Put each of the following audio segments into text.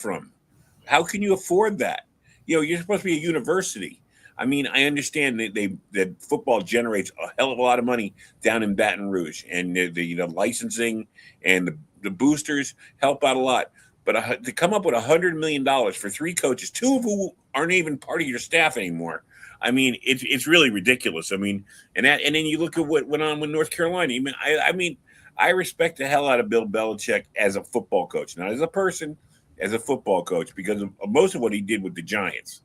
from? How can you afford that? You're supposed to be a university. I mean, I understand that football generates a hell of a lot of money down in Baton Rouge, and the licensing and the boosters help out a lot. But to come up with $100 million for three coaches, two of who aren't even part of your staff anymore, I mean, it's really ridiculous. I mean, and then you look at what went on with North Carolina. I mean, I respect the hell out of Bill Belichick as a football coach, not as a person, as a football coach, because of most of what he did with the Giants.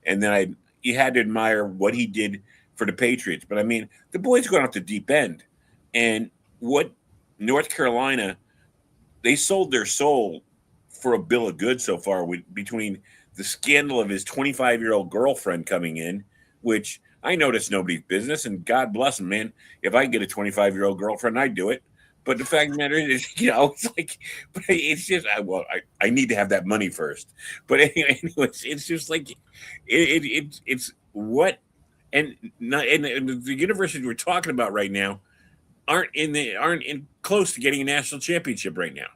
And then you had to admire what he did for the Patriots. But I mean, the boys going off the deep end, and what North Carolina, they sold their soul for a bill of goods so far, between the scandal of his 25-year-old girlfriend coming in, which I know that's nobody's business, and God bless him, man. If I could get a 25-year-old girlfriend, I'd do it. But the fact of the matter is, it's like, but it's just, I need to have that money first. But anyways, it's just like, it's what, and not, and the universities we're talking about right now aren't in close to getting a national championship right now.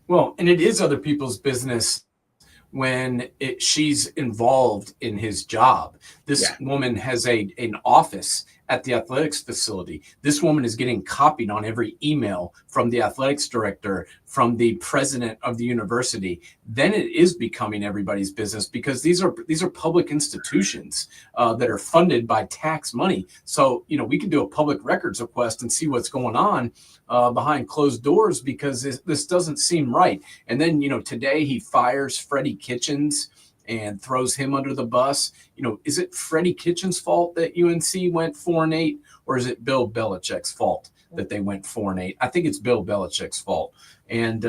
Well, and it is other people's business when she's involved in his job. This woman has an office at the athletics facility. This woman is getting copied on every email from the athletics director, from the president of the university. Then it is becoming everybody's business, because these are public institutions that are funded by tax money. So, we can do a public records request and see what's going on behind closed doors, because this doesn't seem right. And then, today he fires Freddie Kitchens and throws him under the bus. Is it Freddie Kitchens' fault that UNC went 4-8, or is it Bill Belichick's fault that they went 4-8? I think it's Bill Belichick's fault. And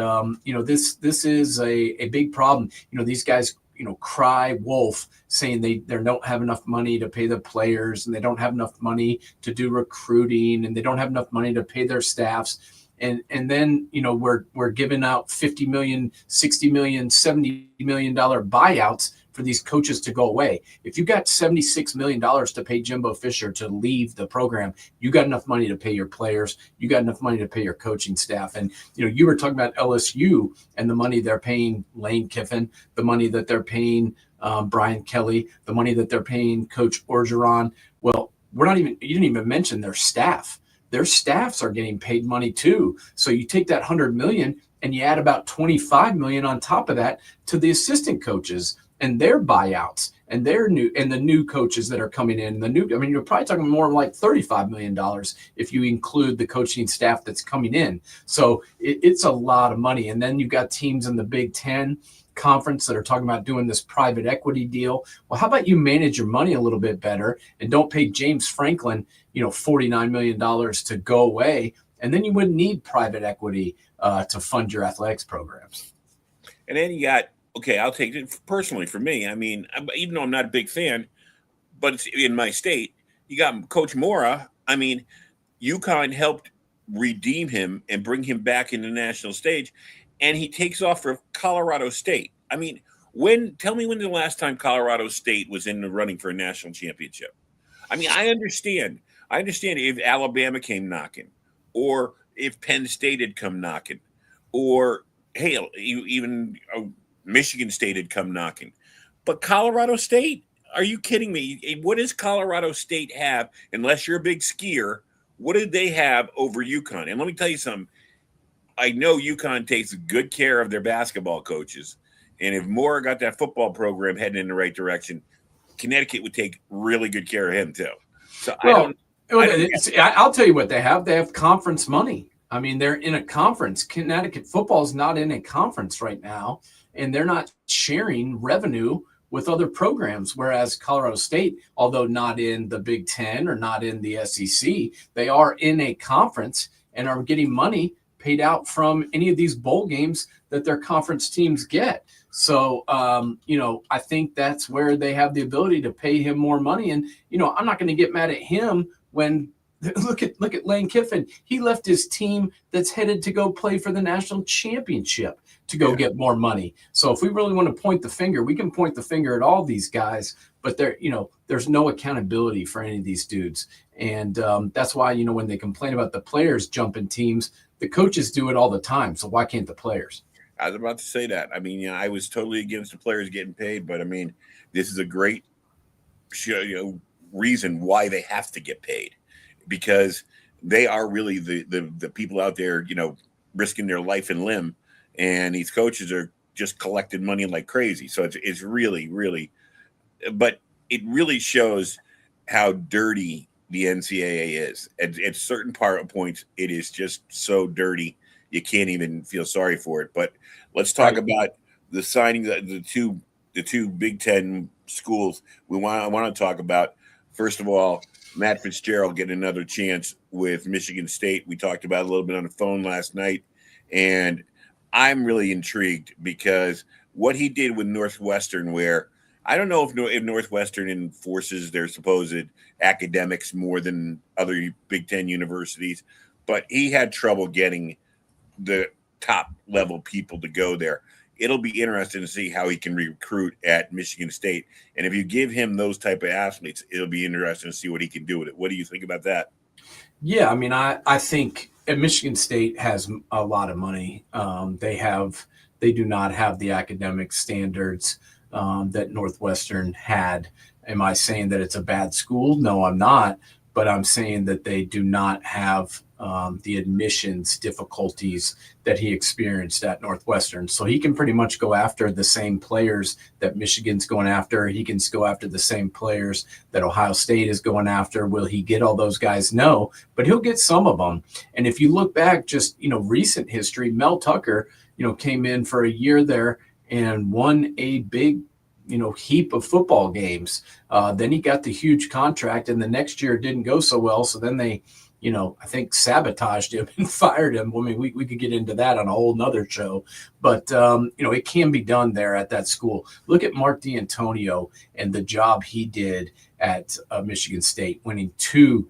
this is a big problem. These guys cry wolf, saying they don't have enough money to pay the players, and they don't have enough money to do recruiting, and they don't have enough money to pay their staffs. And then, we're giving out $50 million, $60 million, $70 million buyouts for these coaches to go away. If you got $76 million to pay Jimbo Fisher to leave the program, you got enough money to pay your players. You got enough money to pay your coaching staff. And, you were talking about LSU and the money they're paying Lane Kiffin, the money that they're paying Brian Kelly, the money that they're paying Coach Orgeron. Well, you didn't even mention their staff. Their staffs are getting paid money too. So you take that $100 million and you add about $25 million on top of that to the assistant coaches and their buyouts and the new coaches that are coming in. You're probably talking more like $35 million if you include the coaching staff that's coming in. So it's a lot of money. And then you've got teams in the Big Ten conference that are talking about doing this private equity deal. Well, how about you manage your money a little bit better and don't pay James Franklin, $49 million to go away, and then you wouldn't need private equity to fund your athletics programs. And then you got, I'll take it personally for me. I mean, even though I'm not a big fan, but it's in my state, you got Coach Mora. I mean, UConn helped redeem him and bring him back in the national stage, and he takes off for Colorado State. I mean, tell me when the last time Colorado State was in the running for a national championship. I mean, I understand if Alabama came knocking, or if Penn State had come knocking, or even Michigan State had come knocking. But Colorado State, are you kidding me? What does Colorado State have, unless you're a big skier? What did they have over UConn? And let me tell you something. I know UConn takes good care of their basketball coaches. And if Moore got that football program heading in the right direction, Connecticut would take really good care of him too. So I'll tell you what they have. They have conference money. I mean, they're in a conference. Connecticut football is not in a conference right now, and they're not sharing revenue with other programs. Whereas Colorado State, although not in the Big Ten or not in the SEC, they are in a conference and are getting money paid out from any of these bowl games that their conference teams get. So, I think that's where they have the ability to pay him more money. And, I'm not going to get mad at him when look at Lane Kiffin. He left his team that's headed to go play for the national championship to go get more money. So if we really want to point the finger, we can point the finger at all these guys, but there's no accountability for any of these dudes. And that's why, when they complain about the players jumping teams, the coaches do it all the time. So why can't the players? I was about to say that. I mean, I was totally against the players getting paid, but I mean, this is a great reason why they have to get paid, because they are really the people out there, risking their life and limb, and these coaches are just collecting money like crazy. So it's really, really, but it really shows how dirty the NCAA is. At certain points, it is just so dirty you can't even feel sorry for it. But let's talk Right. about the signing the two Big Ten schools. I want to talk about, first of all, Matt Fitzgerald getting another chance with Michigan State. We talked about it a little bit on the phone last night, and I'm really intrigued because what he did with Northwestern, where I don't know if Northwestern enforces their supposed academics more than other Big Ten universities, but he had trouble getting the top level people to go there. It'll be interesting to see how he can recruit at Michigan State, and if you give him those type of athletes, it'll be interesting to see what he can do with it. What do you think about that? Yeah, I mean, I think Michigan State has a lot of money. They do not have the academic standards that Northwestern had. Am I saying that it's a bad school? No, I'm not. But I'm saying that they do not have the admissions difficulties that he experienced at Northwestern. So he can pretty much go after the same players that Michigan's going after. He can go after the same players that Ohio State is going after. Will he get all those guys? No, but he'll get some of them. And if you look back, just, recent history, Mel Tucker, came in for a year there and won a big heap of football games. Then he got the huge contract, and the next year it didn't go so well. So then they, I think sabotaged him and fired him. I mean, we could get into that on a whole nother show, but it can be done there at that school. Look at Mark D'Antonio and the job he did at Michigan State, winning two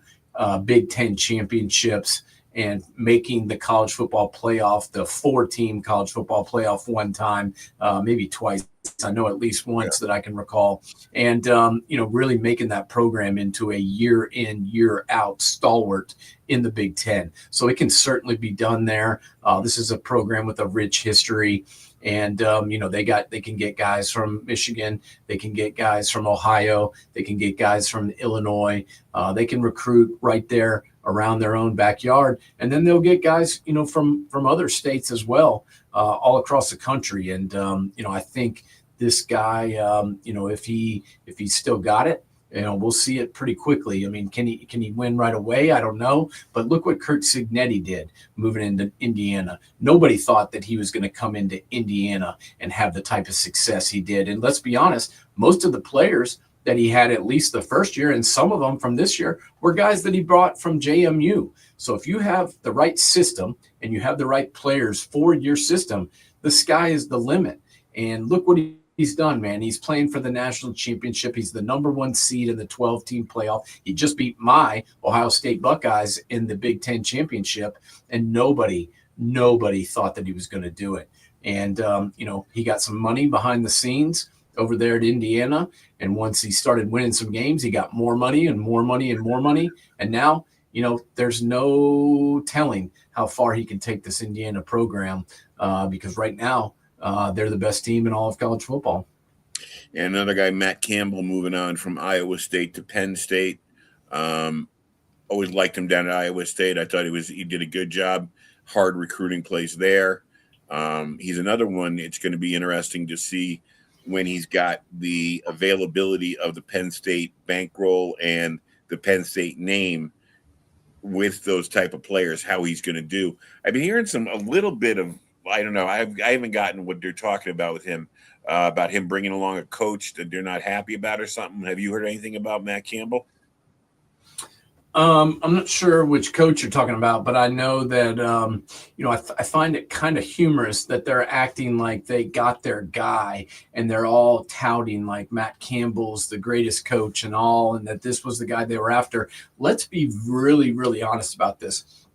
Big Ten championships and making the college football playoff, the 4-team college football playoff one time, maybe twice. I know at least once that I can recall. And, really making that program into a year in, year out stalwart in the Big Ten. So it can certainly be done there. This is a program with a rich history. And, they can get guys from Michigan. They can get guys from Ohio. They can get guys from Illinois. They can recruit right there around their own backyard. And then they'll get guys, from other states as well, all across the country. And, I think this guy, if he's still got it, we'll see it pretty quickly. I mean, can he win right away? I don't know. But look what Kurt Signetti did moving into Indiana. Nobody thought that he was going to come into Indiana and have the type of success he did. And let's be honest, most of the players that he had at least the first year, and some of them from this year, were guys that he brought from JMU. So if you have the right system and you have the right players for your system, the sky is the limit. And look what he's done, man. He's playing for the national championship. He's the number 1 seed in the 12-team playoff. He just beat my Ohio State Buckeyes in the Big Ten championship, and nobody thought that he was going to do it. And, he got some money behind the scenes over there at Indiana. And once he started winning some games, he got more money and more money and more money. And now, there's no telling how far he can take this Indiana program because right now they're the best team in all of college football. And another guy, Matt Campbell, moving on from Iowa State to Penn State. Always liked him down at Iowa State. I thought he did a good job. Hard recruiting place there. He's another one. It's going to be interesting to see when he's got the availability of the Penn State bankroll and the Penn State name with those type of players, how he's going to do. I've been hearing a little bit of, I don't know. I haven't gotten what they're talking about with him, about him bringing along a coach that they're not happy about or something. Have you heard anything about Matt Campbell? I'm not sure which coach you're talking about, but I know that, I find it kind of humorous that they're acting like they got their guy and they're all touting like Matt Campbell's the greatest coach and all, and that this was the guy they were after. Let's be really, really honest about this.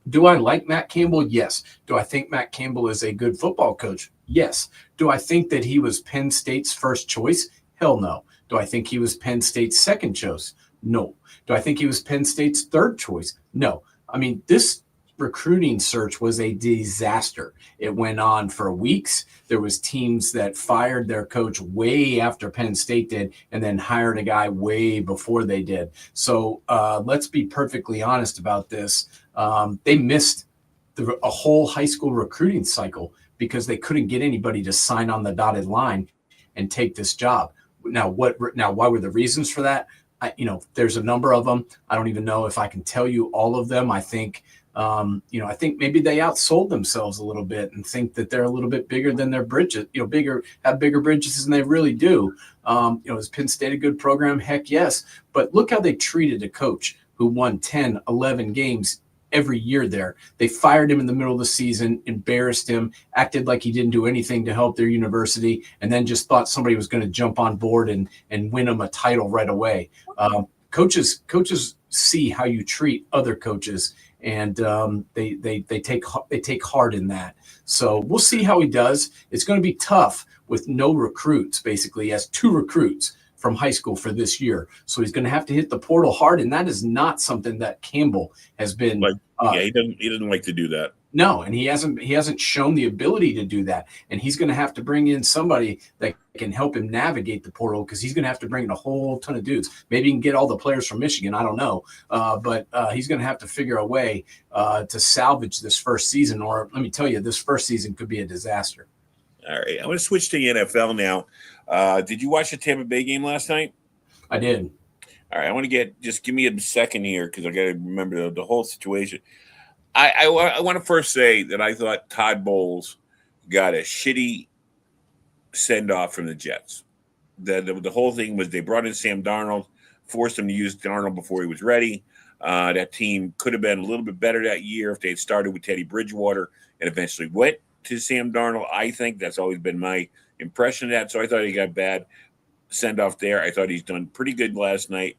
Do I like Matt Campbell? Yes. Do I think Matt Campbell is a good football coach? Yes. Do I think that he was Penn State's first choice? Hell no. Do I think he was Penn State's second choice? No. Do I think he was Penn State's third choice? No. I mean, this recruiting search was a disaster. It went on for weeks. There was teams that fired their coach way after Penn State did, and then hired a guy way before they did. So let's be perfectly honest about this. They missed a whole high school recruiting cycle because they couldn't get anybody to sign on the dotted line and take this job. Now, why were the reasons for that? There's a number of them. I don't even know if I can tell you all of them. I think I think maybe they outsold themselves a little bit and think that they're a little bit bigger than their bridges, have bigger bridges than they really do. Is Penn State a good program? Heck yes. But look how they treated a coach who won 10, 11 games every year there. They fired him in the middle of the season, embarrassed him, acted like he didn't do anything to help their university, and then just thought somebody was going to jump on board and win them a title right away. Coaches see how you treat other coaches, and they take heart in that. So we'll see how he does. It's going to be tough with no recruits. Basically, he has 2 recruits from high school for this year, so he's going to have to hit the portal hard, and that is not something that Campbell has been. He doesn't like to do that. No, and he hasn't shown the ability to do that, and he's going to have to bring in somebody that can help him navigate the portal, because he's going to have to bring in a whole ton of dudes. Maybe he can get all the players from Michigan. I don't know, but he's going to have to figure a way to salvage this first season. Or let me tell you, this first season could be a disaster. All right, I'm going to switch to the NFL now. Did you watch the Tampa Bay game last night? I did. All right, I want to just give me a second here because I got to remember the whole situation. I want to first say that I thought Todd Bowles got a shitty send-off from the Jets. The whole thing was they brought in Sam Darnold, forced him to use Darnold before he was ready. That team could have been a little bit better that year if they had started with Teddy Bridgewater and eventually went to Sam Darnold. I think that's always been my impression of that. So I thought he got bad send-off there. I thought he's done pretty good last night.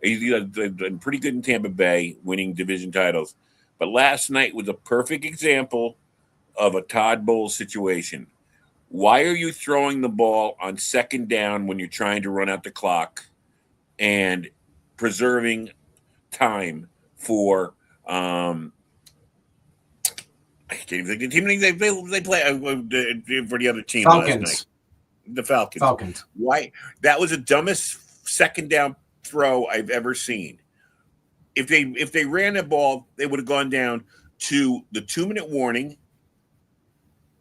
He's done pretty good in Tampa Bay, winning division titles. But last night was a perfect example of a Todd Bowles situation. Why are you throwing the ball on second down when you're trying to run out the clock and preserving time for I can't even think of the team they play for the other team Falcons. last night. The Falcons. Falcons. Why? That was the dumbest second down throw I've ever seen. If they ran the ball, they would have gone down to the 2-minute warning.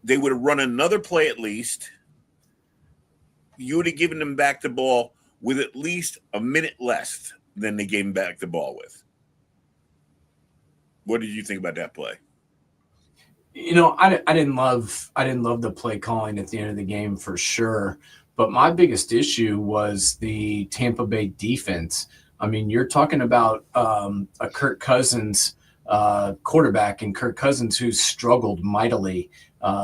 They would have run another play at least. You would have given them back the ball with at least a minute less than they gave them back the ball with. What did you think about that play? I didn't love the play calling at the end of the game for sure. But my biggest issue was the Tampa Bay defense. I mean, you're talking about a Kirk Cousins quarterback, and Kirk Cousins who's struggled mightily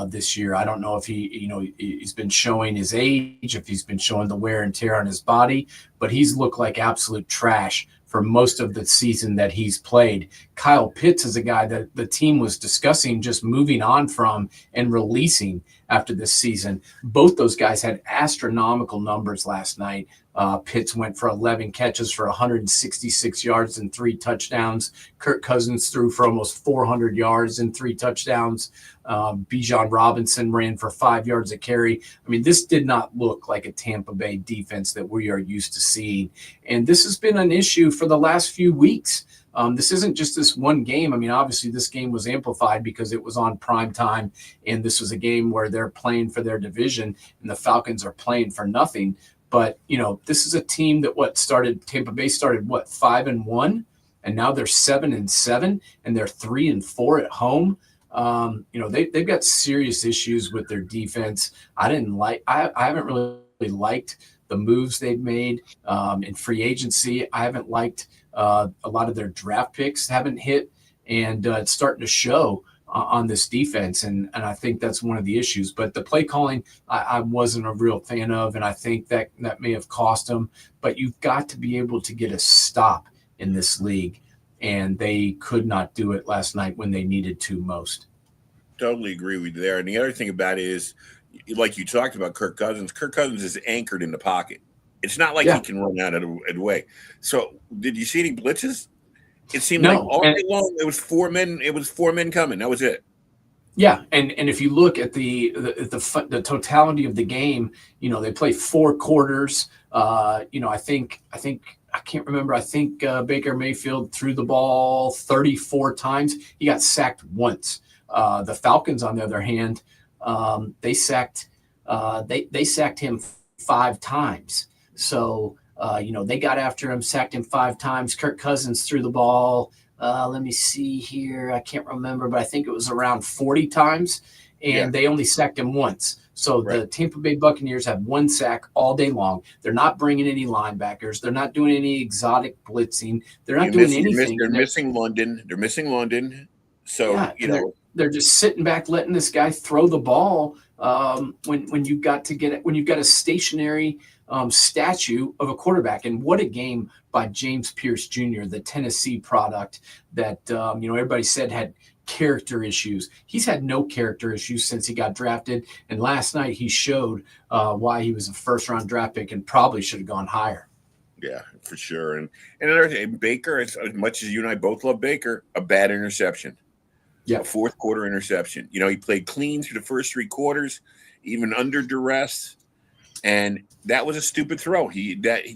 this year. I don't know if he's been showing his age, if he's been showing the wear and tear on his body, but he's looked like absolute trash for most of the season that he's played. Kyle Pitts is a guy that the team was discussing just moving on from and releasing after this season. Both those guys had astronomical numbers last night. Pitts went for 11 catches for 166 yards and 3 touchdowns. Kirk Cousins threw for almost 400 yards and 3 touchdowns. Bijan Robinson ran for 5 yards a carry. I mean, this did not look like a Tampa Bay defense that we are used to seeing. And this has been an issue for the last few weeks. This isn't just this one game. I mean, obviously this game was amplified because it was on prime time, and this was a game where they're playing for their division and the Falcons are playing for nothing. But, this is a team that Tampa Bay started 5-1, and now they're 7-7, and they're 3-4 at home. They've got serious issues with their defense. I haven't really liked the moves they've made in free agency. I haven't liked a lot of their draft picks haven't hit, and it's starting to show on this defense. And I think that's one of the issues. But the play calling, I wasn't a real fan of, and I think that may have cost them. But you've got to be able to get a stop in this league, and they could not do it last night when they needed to most. Totally agree with you there. And the other thing about it is, like you talked about Kirk Cousins is anchored in the pocket. It's not like he can run out of the way. So did you see any blitzes? It seemed like all day long it was 4 men. It was 4 men coming. That was it. Yeah, and if you look at the totality of the game, they play 4 quarters. I think I can't remember. I think Baker Mayfield threw the ball 34 times. He got sacked once. The Falcons, on the other hand, they sacked him 5 times. So they got after him, sacked him 5 times. Kirk Cousins threw the ball. Let me see here. I can't remember, but I think it was around 40 times, and they only sacked him once. So the Tampa Bay Buccaneers have 1 sack all day long. They're not bringing any linebackers. They're not doing any exotic blitzing. They're not doing anything. They're missing London. They're missing London. So, they're just sitting back, letting this guy throw the ball when you've got a stationary statue of a quarterback. And what a game by James Pierce Jr., the Tennessee product that everybody said had character issues. He's had no character issues since he got drafted, and last night he showed why he was a first-round draft pick and probably should have gone higher. Yeah, for sure. And another thing, Baker, as much as you and I both love Baker, a bad interception. Yeah, a 4th quarter interception. He played clean through the first 3 quarters, even under duress, and that was a stupid throw. That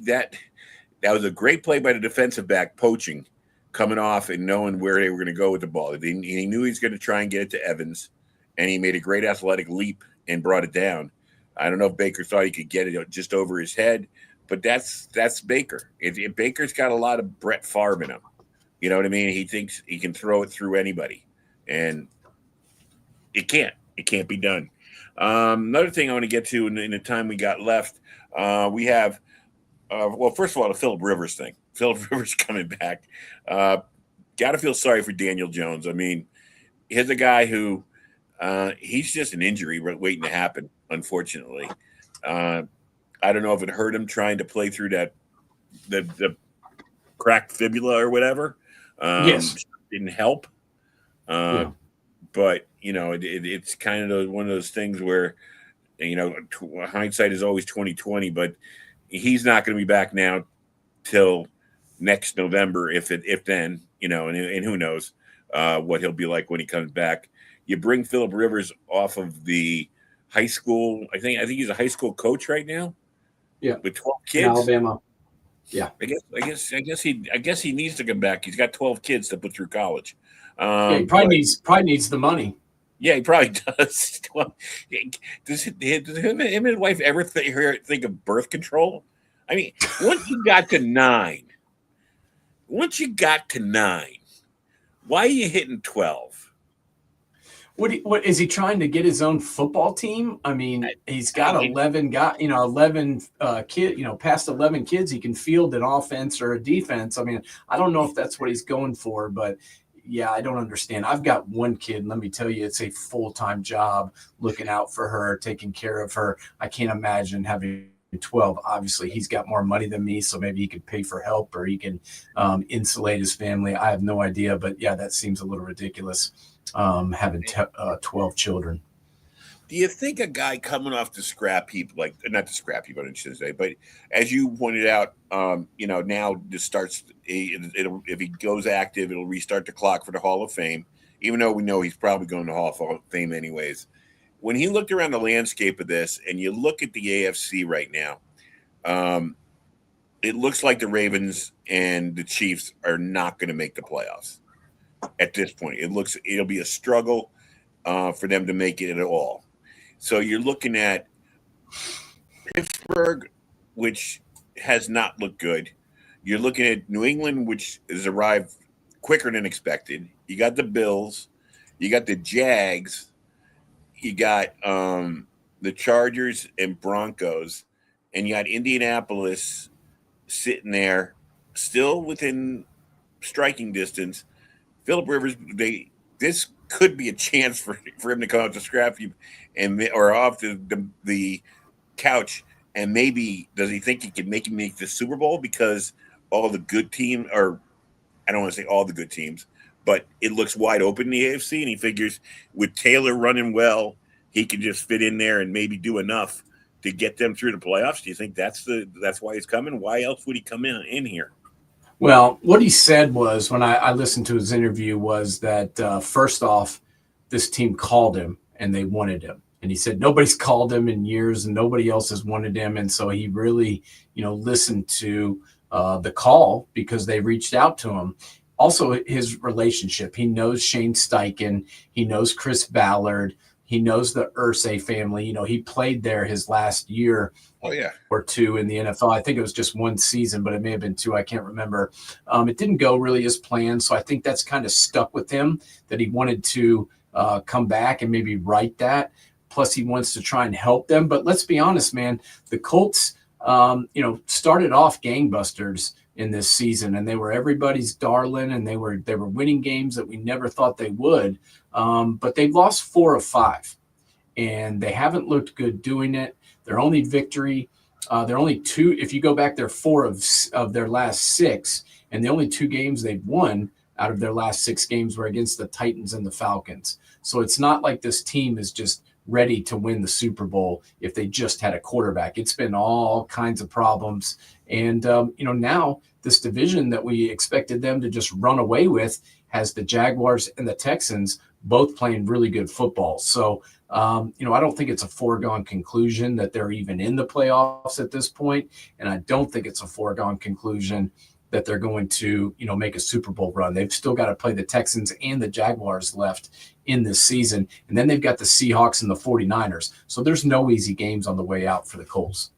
was a great play by the defensive back, poaching, coming off and knowing where they were going to go with the ball. He knew he was going to try and get it to Evans, and he made a great athletic leap and brought it down. I don't know if Baker thought he could get it just over his head, but that's Baker. If Baker's got a lot of Brett Favre in him. You know what I mean? He thinks he can throw it through anybody, and it can't. It can't be done. Another thing I want to get to in the time we got left, we have first of all, the Phillip Rivers thing. Phillip Rivers coming back. Got to feel sorry for Daniel Jones. I mean, here's a guy who he's just an injury waiting to happen, unfortunately. I don't know if it hurt him trying to play through the cracked fibula or whatever. Yes. Didn't help. But, it's kind of one of those things where, hindsight is always 20/20, but he's not going to be back now till next November, if then, and who knows what he'll be like when he comes back. You bring Phillip Rivers off of the high school. I think he's a high school coach right now. Yeah, with 12 kids in Alabama. Yeah, I guess he needs to come back. He's got 12 kids to put through college. He probably needs the money. Yeah, he probably does. Does him and his wife ever think of birth control? I mean, once you got to 9, why are you hitting 12? What is he trying to get his own football team? I mean, he's got 11 kids, past 11 kids he can field an offense or a defense. I mean, I don't know if that's what he's going for, but yeah, I don't understand. I've got 1 kid, and let me tell you, it's a full-time job looking out for her, taking care of her. I can't imagine having 12. Obviously, he's got more money than me, so maybe he could pay for help or he can insulate his family. I have no idea, but yeah, that seems a little ridiculous, having 12 children. Do you think a guy coming off the scrap heap, like not the scrap heap, I should say, but as you pointed out, now this starts. If he goes active, it'll restart the clock for the Hall of Fame. Even though we know he's probably going to Hall of Fame anyways. When he looked around the landscape of this, and you look at the AFC right now, it looks like the Ravens and the Chiefs are not going to make the playoffs at this point. It'll be a struggle for them to make it at all. So you're looking at Pittsburgh, which has not looked good. You're looking at New England, which has arrived quicker than expected. You got the Bills. You got the Jags. You got the Chargers and Broncos. And you got Indianapolis sitting there, still within striking distance. Phillip Rivers, this could be a chance for him to come out to scrap heap or off the couch, and maybe does he think he can make the Super Bowl because all the good teams, or I don't want to say all the good teams, but it looks wide open in the AFC, and he figures with Taylor running well, he can just fit in there and maybe do enough to get them through the playoffs. Do you think that's why he's coming? Why else would he come in here? Well, what he said was, when I listened to his interview, was that first off, this team called him and they wanted him. And he said nobody's called him in years and nobody else has wanted him. And so he really, listened to the call because they reached out to him. Also, his relationship. He knows Shane Steichen. He knows Chris Ballard. He knows the Irsay family. He played there his last year Oh yeah. or two in the NFL. I think it was just one season, but it may have been two. I can't remember. It didn't go really as planned. So I think that's kind of stuck with him, that he wanted to come back and maybe right that. Plus, he wants to try and help them. But let's be honest, man, the Colts, started off gangbusters in this season, and they were everybody's darling, and they were winning games that we never thought they would. But they've lost 4 of 5, and they haven't looked good doing it. Their only victory, they're only 2. If you go back, they're 4 of their last 6, and the only 2 games they've won out of their last 6 games were against the Titans and the Falcons. So it's not like this team is just ready to win the Super Bowl if they just had a quarterback. It's been all kinds of problems. And, now this division that we expected them to just run away with has the Jaguars and the Texans both playing really good football. So, I don't think it's a foregone conclusion that they're even in the playoffs at this point. And I don't think it's a foregone conclusion that they're going to, make a Super Bowl run. They've still got to play the Texans and the Jaguars left in this season. And then they've got the Seahawks and the 49ers. So there's no easy games on the way out for the Colts.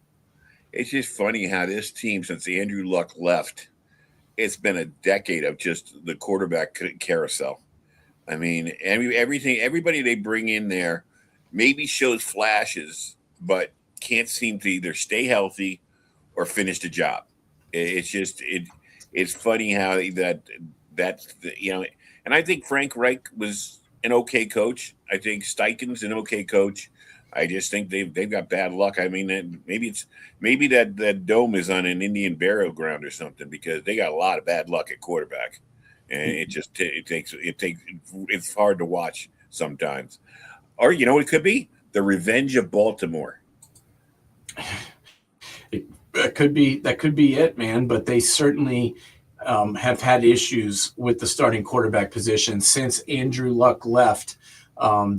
It's just funny how this team, since Andrew Luck left, it's been a decade of just the quarterback carousel. I mean, everybody they bring in there maybe shows flashes, but can't seem to either stay healthy or finish the job. It's funny how that's and I think Frank Reich was an okay coach. I think Steichen's an okay coach. I just think they've got bad luck. I mean, maybe that dome is on an Indian burial ground or something, because they got a lot of bad luck at quarterback, and it's hard to watch sometimes. Or it could be the revenge of Baltimore. That could be it, man. But they certainly have had issues with the starting quarterback position since Andrew Luck left.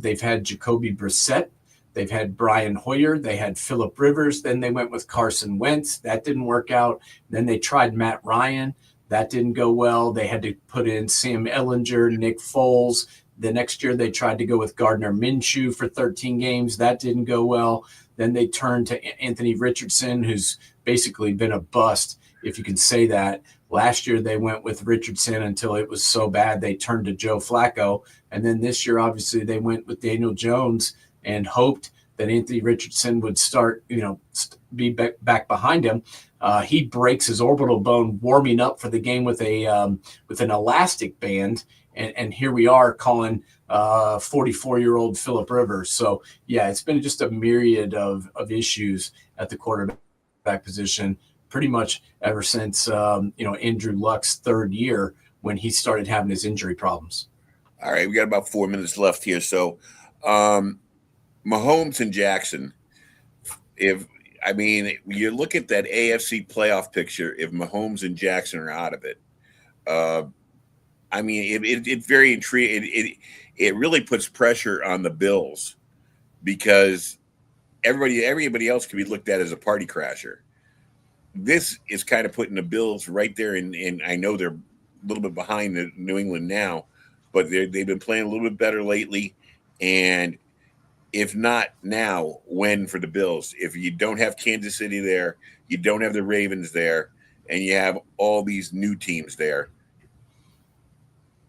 They've had Jacoby Brissett. They've had Brian Hoyer. They had Phillip Rivers. Then they went with Carson Wentz. That didn't work out. Then they tried Matt Ryan. That didn't go well. They had to put in Sam Ehlinger, Nick Foles. The next year they tried to go with Gardner Minshew for 13 games. That didn't go well. Then they turned to Anthony Richardson, who's basically been a bust, if you can say that. Last year they went with Richardson until it was so bad they turned to Joe Flacco. And then this year, obviously, they went with Daniel Jones and hoped that Anthony Richardson would start, be back behind him. He breaks his orbital bone warming up for the game with an elastic band. And here we are calling 44-year-old Phillip Rivers. So, yeah, it's been just a myriad of issues at the quarterback position pretty much ever since, Andrew Luck's 3rd year when he started having his injury problems. All right, we got about 4 minutes left here. So, Mahomes and Jackson, you look at that AFC playoff picture, if Mahomes and Jackson are out of it, it's very intriguing. It really puts pressure on the Bills, because everybody else can be looked at as a party crasher. This is kind of putting the Bills right there, and I know they're a little bit behind the New England now, but they've been playing a little bit better lately. And if not now, when for the Bills? If you don't have Kansas City there, you don't have the Ravens there, and you have all these new teams there,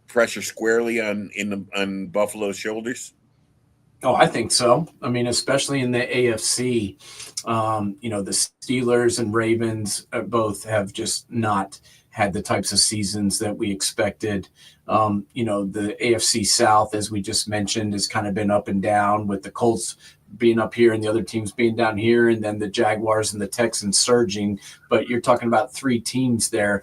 pressure squarely on Buffalo's shoulders? Oh, I think so. I mean, especially in the AFC, the Steelers and Ravens both have just not had the types of seasons that we expected. The AFC South, as we just mentioned, has kind of been up and down, with the Colts being up here and the other teams being down here, and then the Jaguars and the Texans surging. But you're talking about 3 teams there,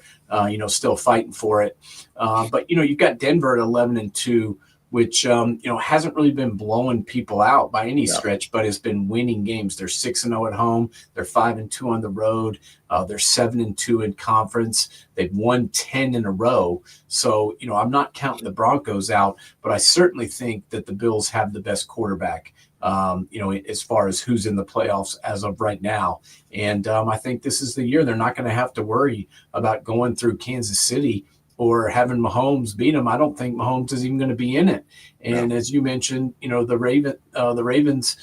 still fighting for it. But you've got Denver at 11-2 which hasn't really been blowing people out by any stretch, but has been winning games. They're 6-0 at home. They're 5-2 on the road. They're 7-2 in conference. They've won 10 in a row. So, I'm not counting the Broncos out, but I certainly think that the Bills have the best quarterback, as far as who's in the playoffs as of right now. And I think this is the year they're not going to have to worry about going through Kansas City or having Mahomes beat them. I don't think Mahomes is even going to be in it. And as you mentioned, the Ravens,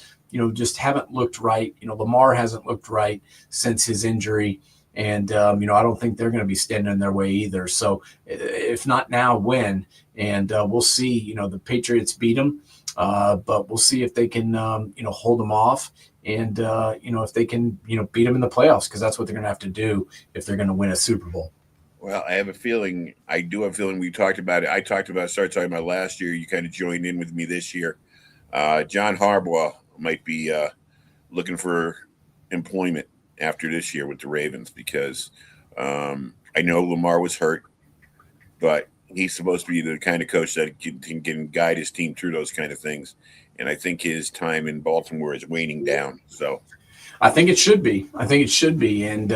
just haven't looked right. Lamar hasn't looked right since his injury. And, I don't think they're going to be standing in their way either. So if not now, when? And we'll see. The Patriots beat them, but we'll see if they can, hold them off. And, if they can, beat them in the playoffs, because that's what they're going to have to do if they're going to win a Super Bowl. Well, I do have a feeling we talked about it. I started talking about last year. You kind of joined in with me this year. John Harbaugh might be looking for employment after this year with the Ravens, because I know Lamar was hurt, but he's supposed to be the kind of coach that can guide his team through those kind of things. And I think his time in Baltimore is waning down. So I think it should be. And,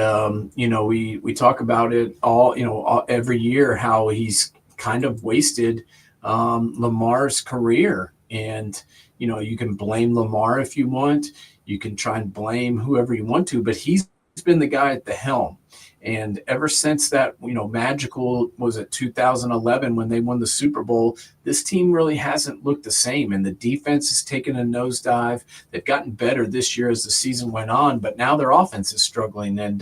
we talk about it all, every year, how he's kind of wasted Lamar's career. And, you can blame Lamar if you want. You can try and blame whoever you want to, but he's been the guy at the helm. And ever since that, magical, was it 2011 when they won the Super Bowl, this team really hasn't looked the same. And the defense has taken a nosedive. They've gotten better this year as the season went on, but now their offense is struggling. And,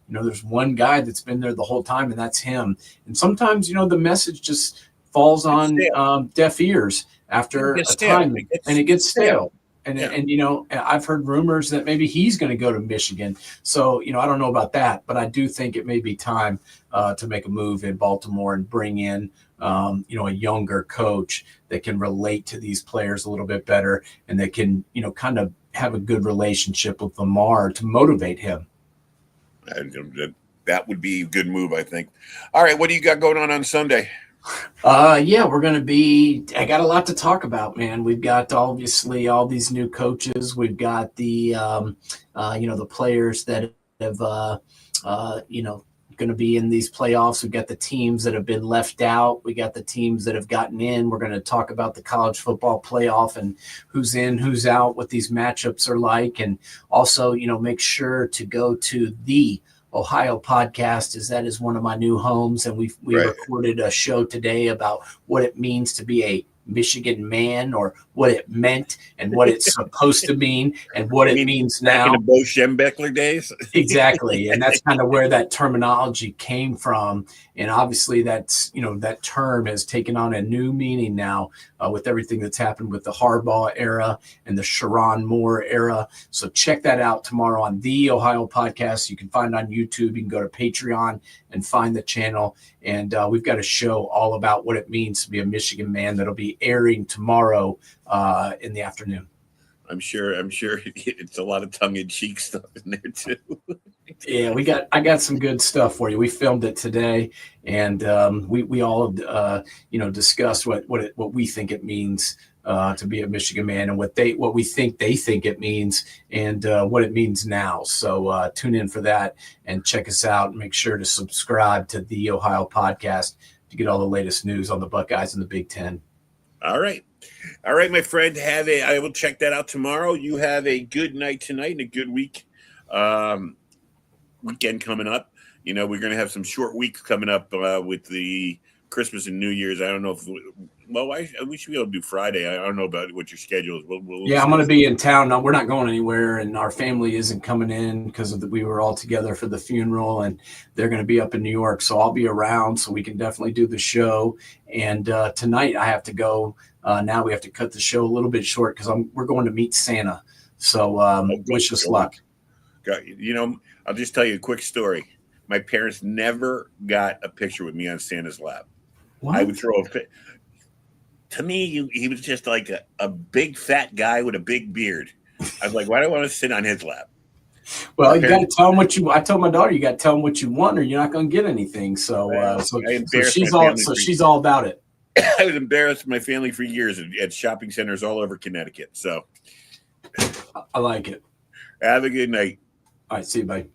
there's one guy that's been there the whole time, and that's him. And sometimes, the message just falls on deaf ears after a time, and it gets stale. And I've heard rumors that maybe he's going to go to Michigan. So, I don't know about that, but I do think it may be time to make a move in Baltimore and bring in, a younger coach that can relate to these players a little bit better, and that can, kind of have a good relationship with Lamar to motivate him. That would be a good move, I think. All right, what do you got going on Sunday? We're going to be, I got a lot to talk about, man. We've got obviously all these new coaches. We've got the, the players that have, going to be in these playoffs. We've got the teams that have been left out. We got the teams that have gotten in. We're going to talk about the college football playoff and who's in, who's out, what these matchups are like. And also, make sure to go to the Ohio podcast, as that is one of my new homes. And we recorded a show today about what it means to be a Michigan man, or what it meant and what it's supposed to mean and what it means now. Back in the Bo Schembechler days. Exactly. And that's kind of where that terminology came from. And obviously that's, that term has taken on a new meaning now with everything that's happened with the Harbaugh era and the Sharon Moore era. So check that out tomorrow on the Ohio podcast. You can find it on YouTube. You can go to Patreon and find the channel. And we've got a show all about what it means to be a Michigan man that'll be airing tomorrow in the afternoon. I'm sure it's a lot of tongue-in-cheek stuff in there too. Yeah, I got some good stuff for you. We filmed it today, and we all discussed what we think it means to be a Michigan man, and what we think they think it means, and what it means now. So tune in for that and check us out, and make sure to subscribe to the Ohio podcast to get all the latest news on the Buckeyes and the Big Ten. All right, my friend. I will check that out tomorrow. You have a good night tonight and a good week. Weekend coming up. We're going to have some short weeks coming up with the Christmas and New Year's. I don't know if we should be able to do Friday. I don't know about what your schedule is. I'm going to be in town. No, we're not going anywhere, and our family isn't coming in because we were all together for the funeral, and they're going to be up in New York. So I'll be around, so we can definitely do the show. And tonight I have to go. Now we have to cut the show a little bit short because we're going to meet Santa. So wish us luck. I'll just tell you a quick story. My parents never got a picture with me on Santa's lap. What? I would throw a fit. To me, he was just like a big fat guy with a big beard. I was like, why do I want to sit on his lap? Well, you got to tell him what you. I told my daughter, you got to tell him what you want, or you're not going to get anything. So she's all about it. I was embarrassed with my family for years at shopping centers all over Connecticut. So I like it. have a good night. All right. See you, bye.